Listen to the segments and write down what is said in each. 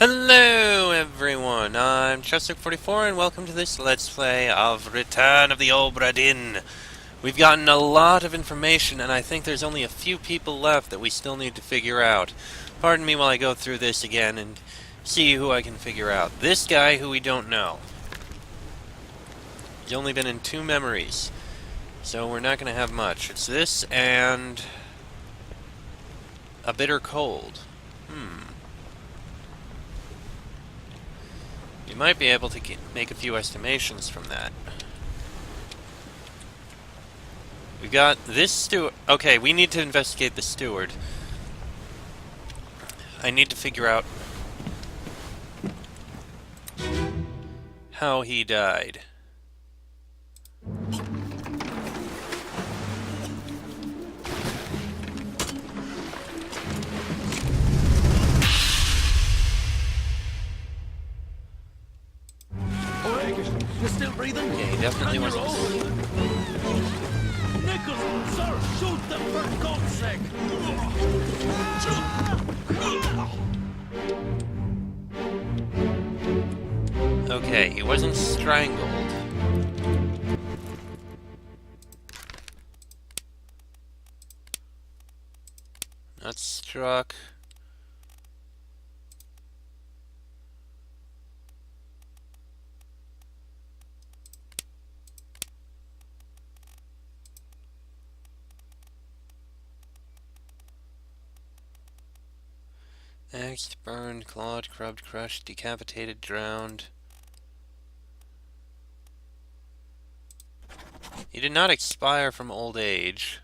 Hello everyone, I'm Chester44 and welcome to this Let's Play of Return of the Obra Dinn. We've gotten a lot of information and I think there's only a few people left that we still need to figure out. Pardon me while I go through this again and see who I can figure out. This guy who we don't know. He's only been in 2 memories, so we're not going to have much. It's this and a bitter cold. You might be able to make a few estimations from that. We've got this steward. Okay, we need to investigate the steward. I need to figure out how he died. You're still breathing? Yeah, he definitely wasn't. Nichols, sir, shoot them for God's sake! Okay, he wasn't strangled. Not struck. Axed, burned, clawed, crubbed, crushed, decapitated, drowned. He did not expire from old age.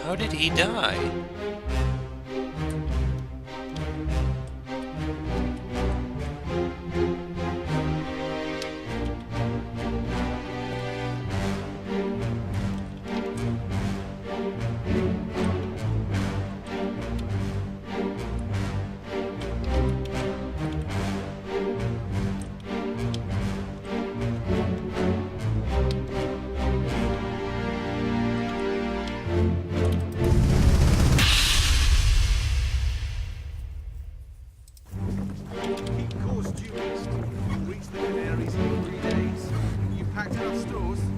How did he die?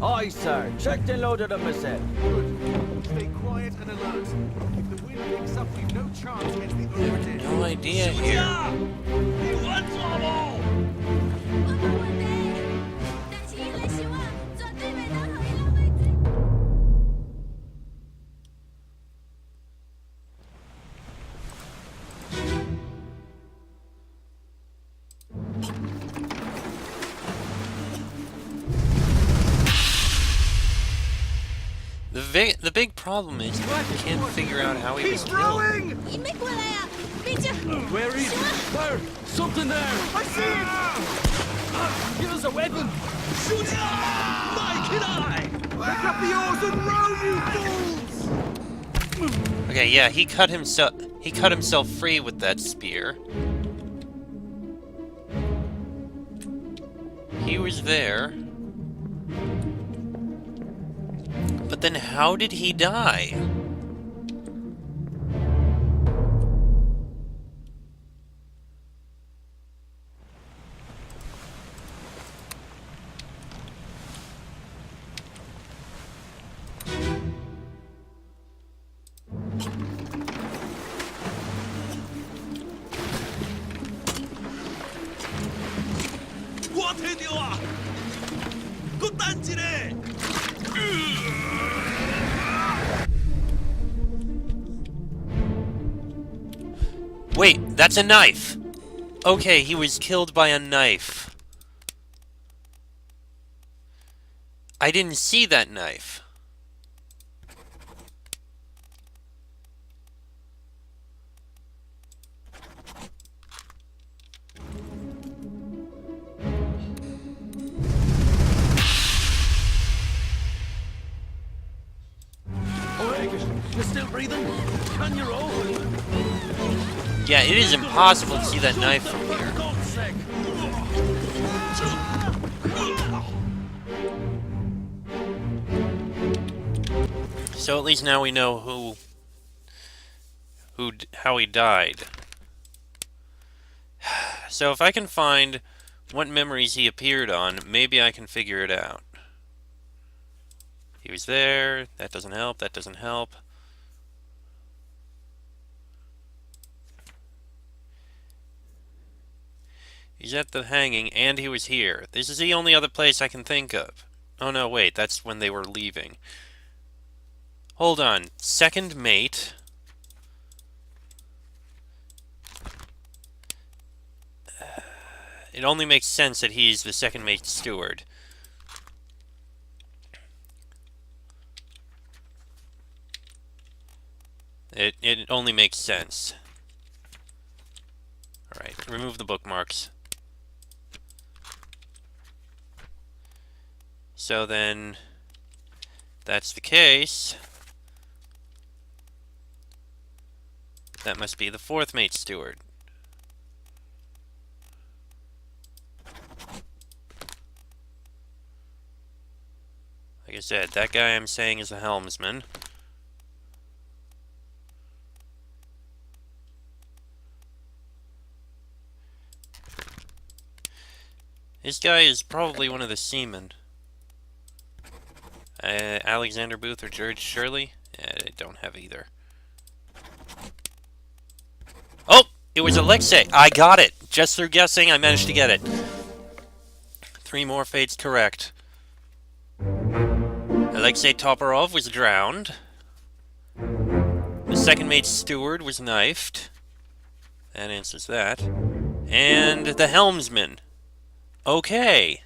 Aye, sir. Checked and loaded them myself. Good. Stay quiet and alert. If the wind picks up, we've no chance against the Obra Dinn. No idea here. He wants them all! 我冇问题，但是伊嚟想啊，绝对袂当互伊浪费钱。The big problem is that we can't figure out how he was He's killed. rowing! 伊咩过来啊？别只， Where is it? There! Something there! I see it! Give us a weapon! Shoot it! Mike and I! Pick up the oars and row, you fools! Okay, yeah, he cut himself free with that spear. He was there. But then how did he die? What hit you are? Good dancing! Wait, that's a knife! Okay, he was killed by a knife. I didn't see that knife. You're still breathing? Can you roll? Yeah, it is impossible to see that knife from here. For God's sake! So at least now we know how he died. So if I can find what memories he appeared on, maybe I can figure it out. He was there. That doesn't help. That doesn't help. He's at the hanging, and he was here. This is the only other place I can think of. Oh no, wait. That's when they were leaving. Hold on. Second mate. It only makes sense that he's the second mate steward. It only makes sense. Alright, remove the bookmarks. So then, that's the case. That must be the fourth mate steward. Like I said, that guy I'm saying is the helmsman. This guy is probably one of the seamen. Alexander Booth or George Shirley? I don't have either. Oh! It was Alexei! I got it! Just through guessing, I managed to get it. 3 more fates correct. Alexei Toporov was drowned. The second mate steward was knifed. That answers that. And the helmsman. Okay.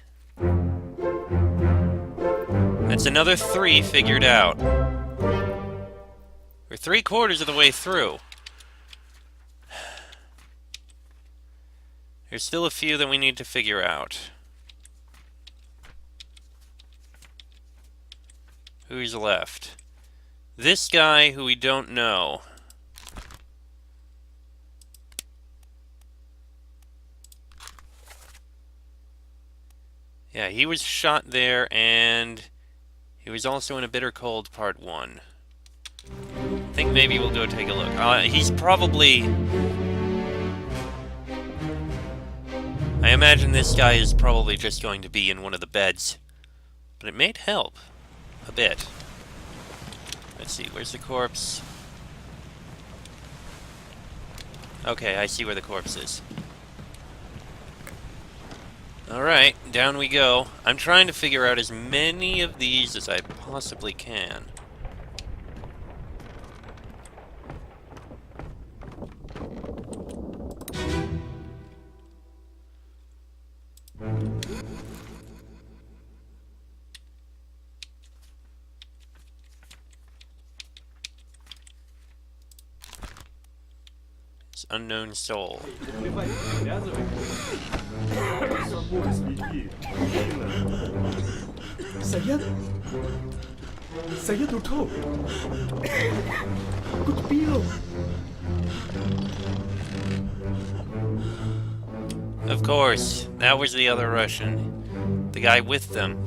That's another 3 figured out. We're 3/4 of the way through. There's still a few that we need to figure out. Who's left? This guy who we don't know. Yeah, he was shot there, and he was also in A Bitter Cold Part 1. I think maybe we'll go take a look. He's probably... I imagine this guy is probably just going to be in one of the beds. But it may help. A bit. Let's see, where's the corpse? Okay, I see where the corpse is. Alright, down we go. I'm trying to figure out as many of these as I possibly can. It's unknown soul. Saya tutup. Aku terbilang. Of course, that was the other Russian. The guy with them.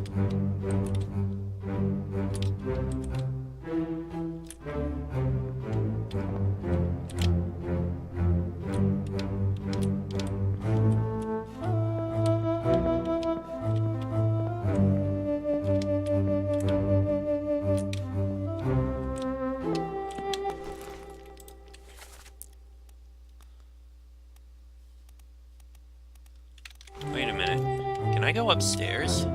Wait a minute. Can I go upstairs?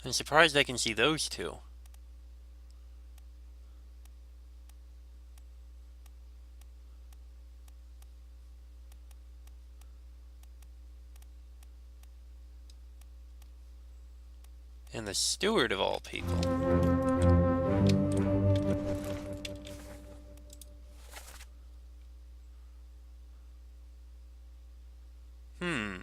I'm surprised I can see those two. And the steward of all people. Hmm.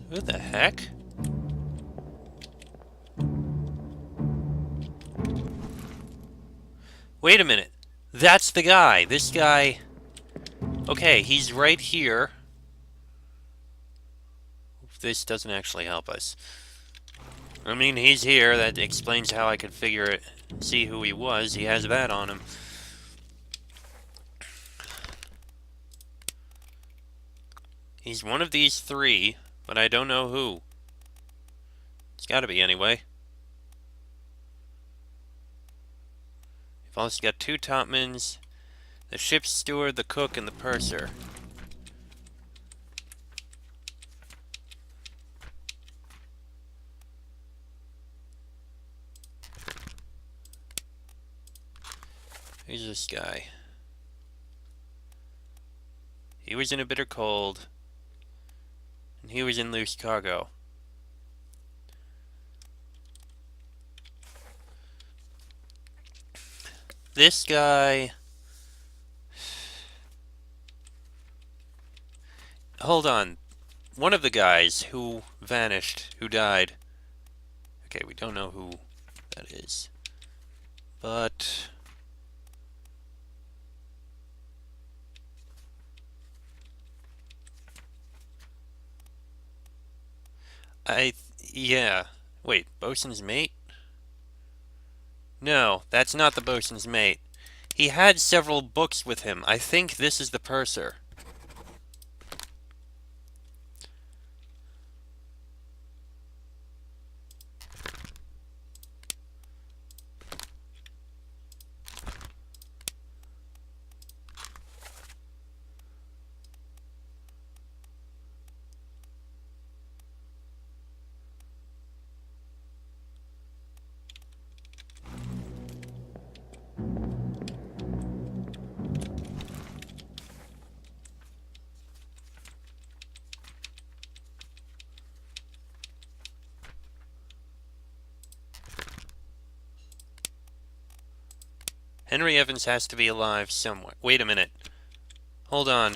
Who the heck? Wait a minute. That's the guy. This guy... Okay, he's right here. This doesn't actually help us. I mean, he's here. That explains how I could figure it. See who he was. He has that on him. He's one of these three, but I don't know who. It's gotta be anyway. We've also got two topmans, the ship's steward, the cook, and the purser. Who's this guy? He was in a bitter cold, and he was in loose cargo. This guy... Hold on. One of the guys who vanished, who died. Okay, we don't know who that is. But... yeah. Wait, bosun's mate? No, that's not the bosun's mate. He had several books with him. I think this is the purser. Henry Evans has to be alive somewhere. Wait a minute. Hold on.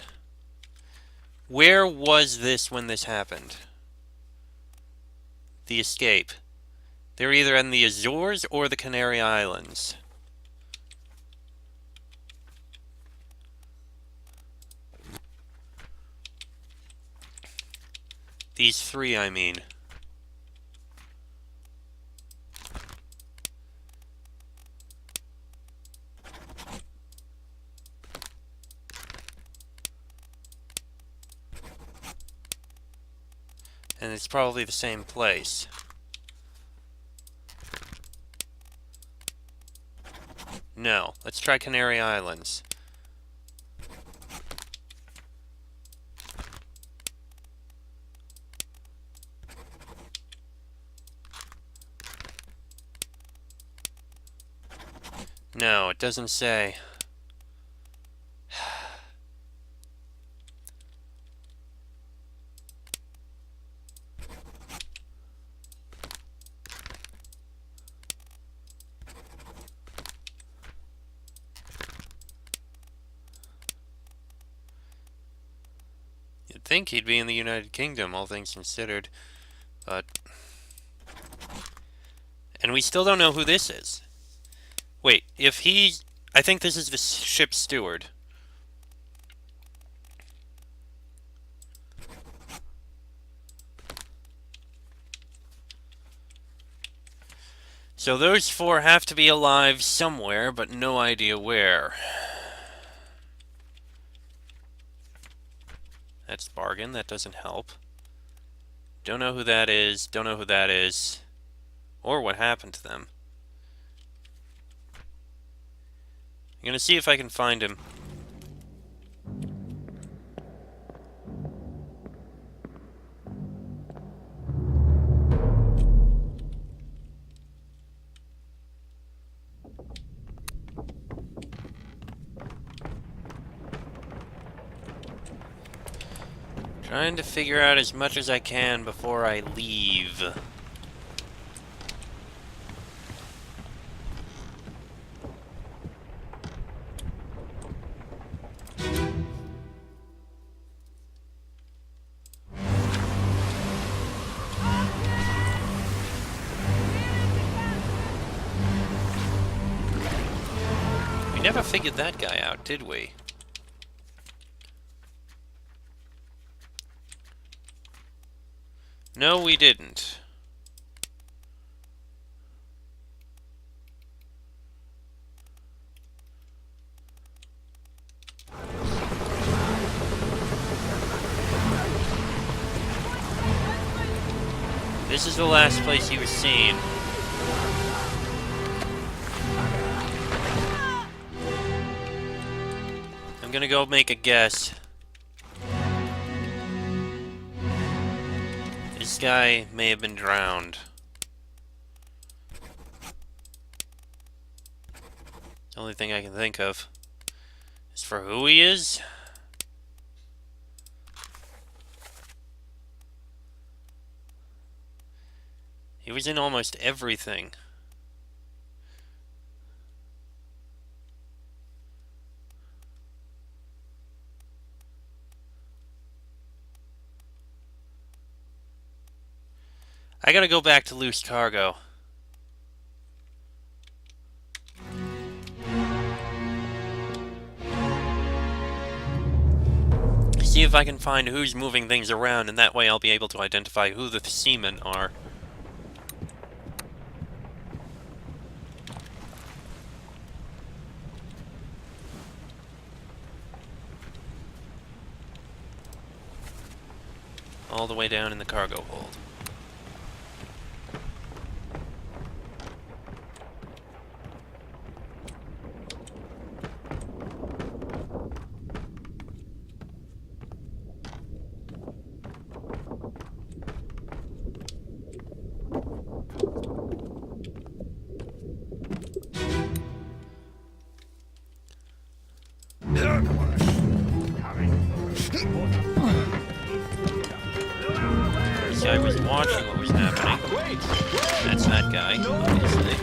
Where was this when this happened? The escape. They're either in the Azores or the Canary Islands. These three, I mean. And it's probably the same place. No. Let's try Canary Islands. No, it doesn't say. You'd think he'd be in the United Kingdom, all things considered. But... And we still don't know who this is. Wait, if he... I think this is the ship's steward. So those four have to be alive somewhere, but no idea where. That's bargain, that doesn't help. Don't know who that is, don't know who that is, or what happened to them. I'm gonna see if I can find him. Trying to figure out as much as I can before I leave. We never figured that guy out, did we? No, we didn't. This is the last place he was seen. I'm gonna go make a guess. This guy may have been drowned. The only thing I can think of. As for who he is, he was in almost everything. I gotta go back to loose cargo. See if I can find who's moving things around, and that way I'll be able to identify who the seamen are. All the way down in the cargo hold. This guy was watching what was happening. That's that guy, obviously.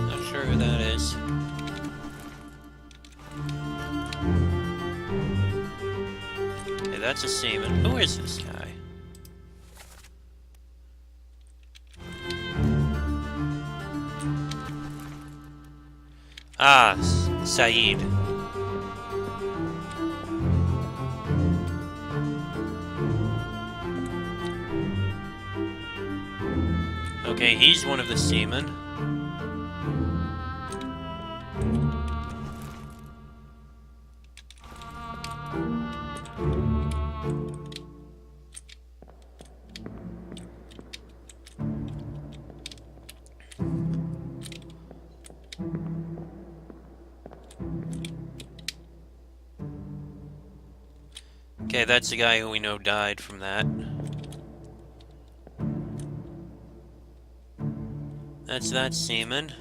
Not sure who that is. Okay, that's a seaman. Who is this guy? Ah, Saeed. Okay, he's one of the seamen. Okay, that's the guy who we know died from that. That's that seaman.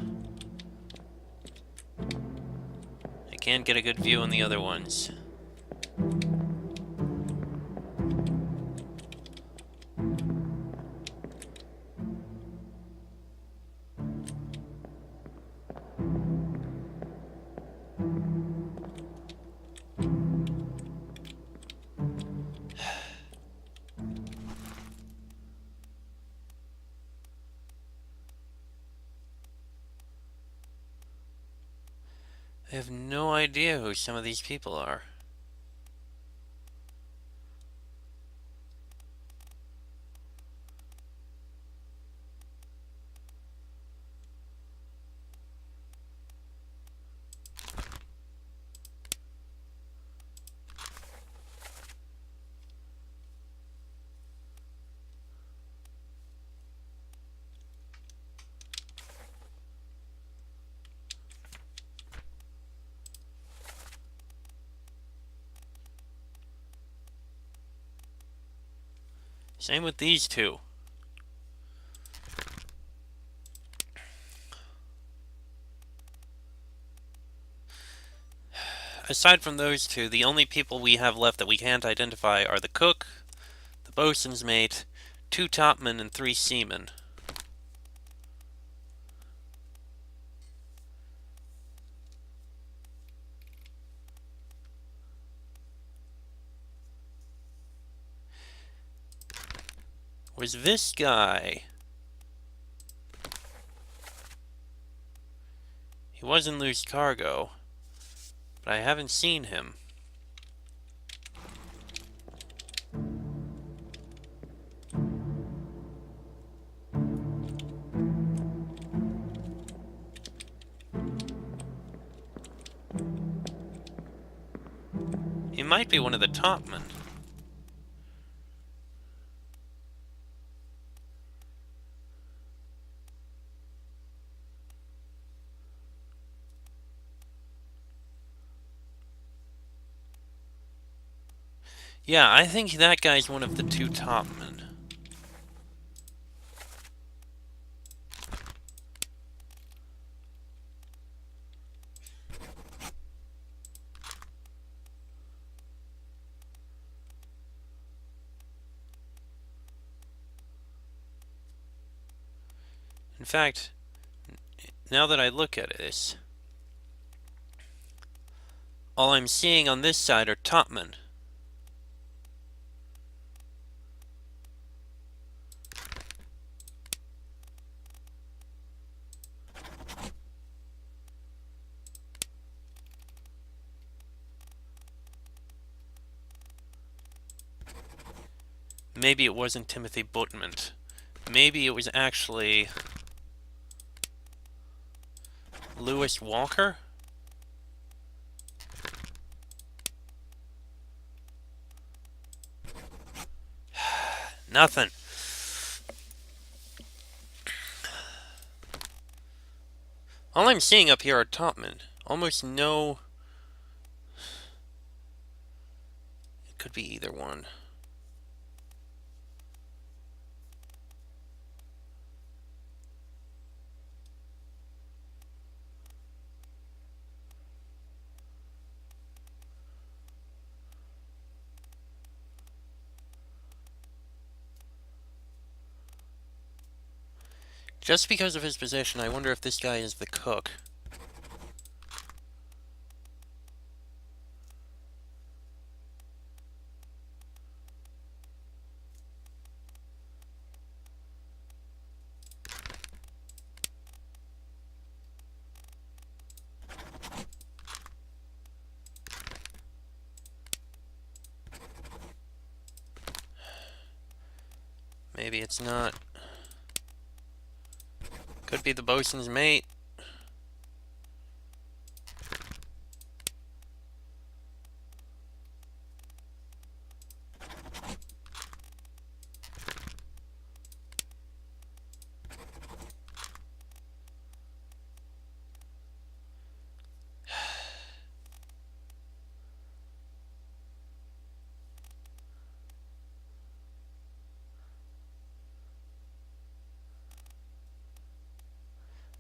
I can't get a good view on the other ones. I have no idea who some of these people are. Same with these two. Aside from those two, the only people we have left that we can't identify are the cook, the bosun's mate, 2 topmen, and 3 seamen. Was this guy? He was in loose cargo, but I haven't seen him. He might be one of the topmen. Yeah, I think that guy's one of the 2 topmen. In fact, now that I look at this, all I'm seeing on this side are topmen. Maybe it wasn't Timothy Bootman. Maybe it was actually Lewis Walker? Nothing. All I'm seeing up here are topmen. Almost no... It could be either one. Just because of his position, I wonder if this guy is the cook. Maybe it's not. Could be the bosun's mate.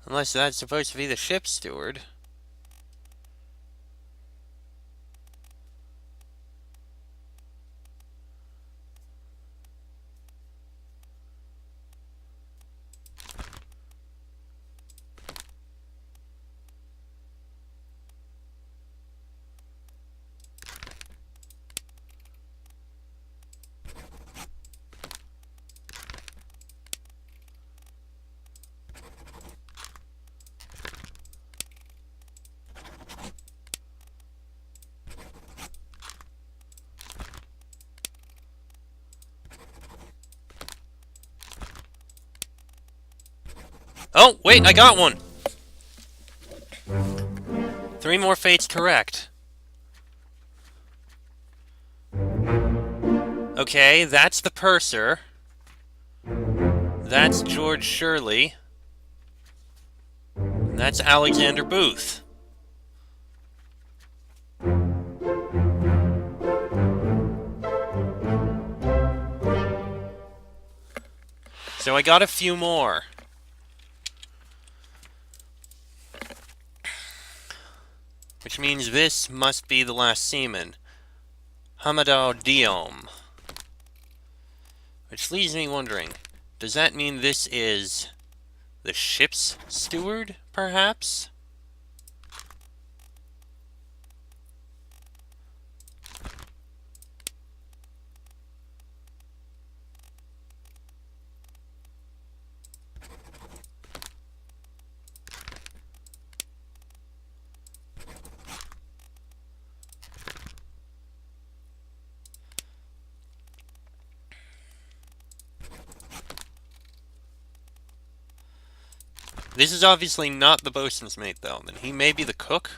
Unless that's supposed to be the ship's steward. Oh, wait, I got one! 3 more fates correct. Okay, that's the purser. That's George Shirley. That's Alexander Booth. So I got a few more. Which means this must be the last seaman. Obra Dinn. Which leaves me wondering, does that mean this is the ship's steward, perhaps? This is obviously not the bosun's mate, though. Then he may be the cook?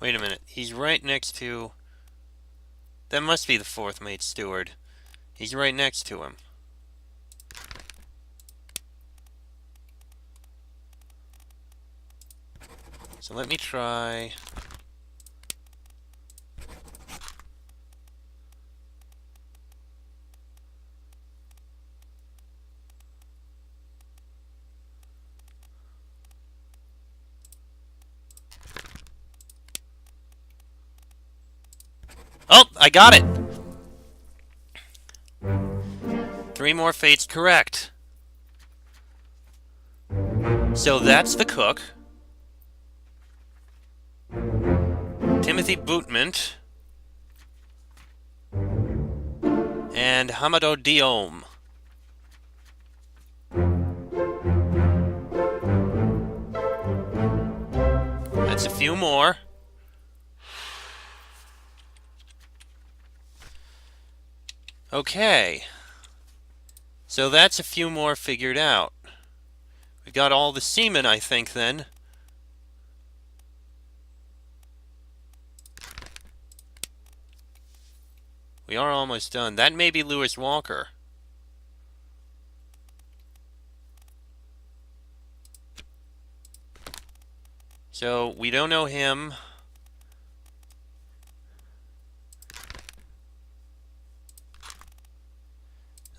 Wait a minute. He's right next to... That must be the fourth mate steward. He's right next to him. So let me try... Oh, I got it! 3 more fates correct. So that's the cook. Timothy Bootmont. And Obra Dinn. That's a few more. Okay. So that's a few more figured out. We got all the seamen, I think, then. We are almost done. That may be Lewis Walker. So, we don't know him.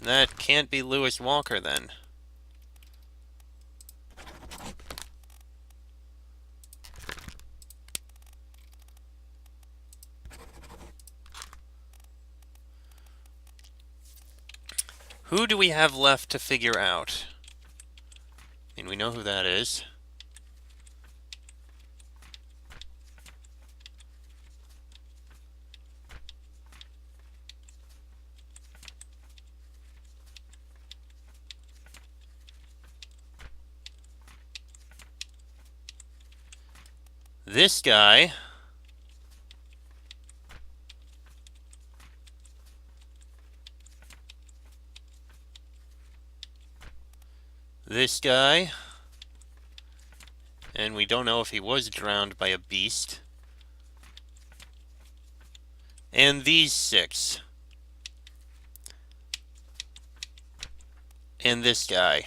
That can't be Lewis Walker, then. Who do we have left to figure out? I mean, we know who that is. This guy. This guy. And we don't know if he was drowned by a beast. And these 6. And this guy.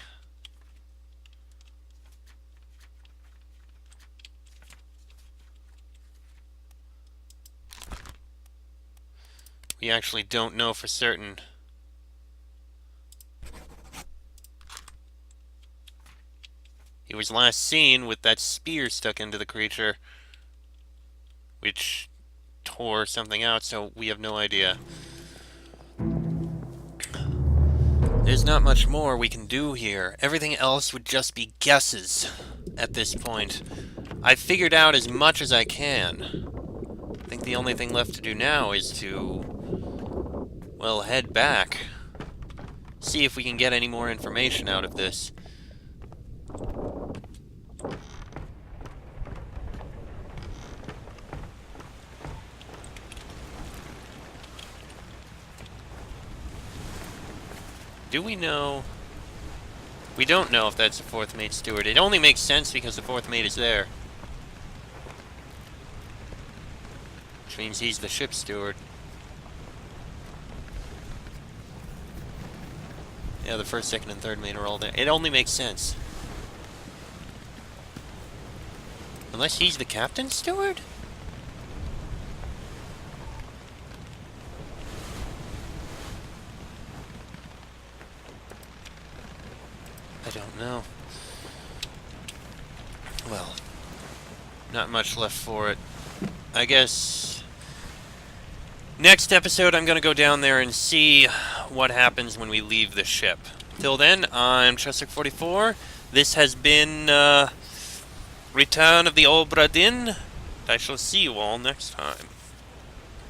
We actually don't know for certain. He was last seen with that spear stuck into the creature, which tore something out, so we have no idea. There's not much more we can do here. Everything else would just be guesses at this point. I've figured out as much as I can. think the only thing left to do now is to, well, head back. See if we can get any more information out of this. Do we know? We don't know if that's the fourth mate steward. It only makes sense because the fourth mate is there. Which means he's the ship steward. Yeah, the first, second, and third mate are all there. It only makes sense. Unless he's the captain steward? I don't know. Well, not much left for it. I guess next episode I'm going to go down there and see what happens when we leave the ship. Till then, I'm Cheswick44. This has been Return of the Obra Dinn. I shall see you all next time.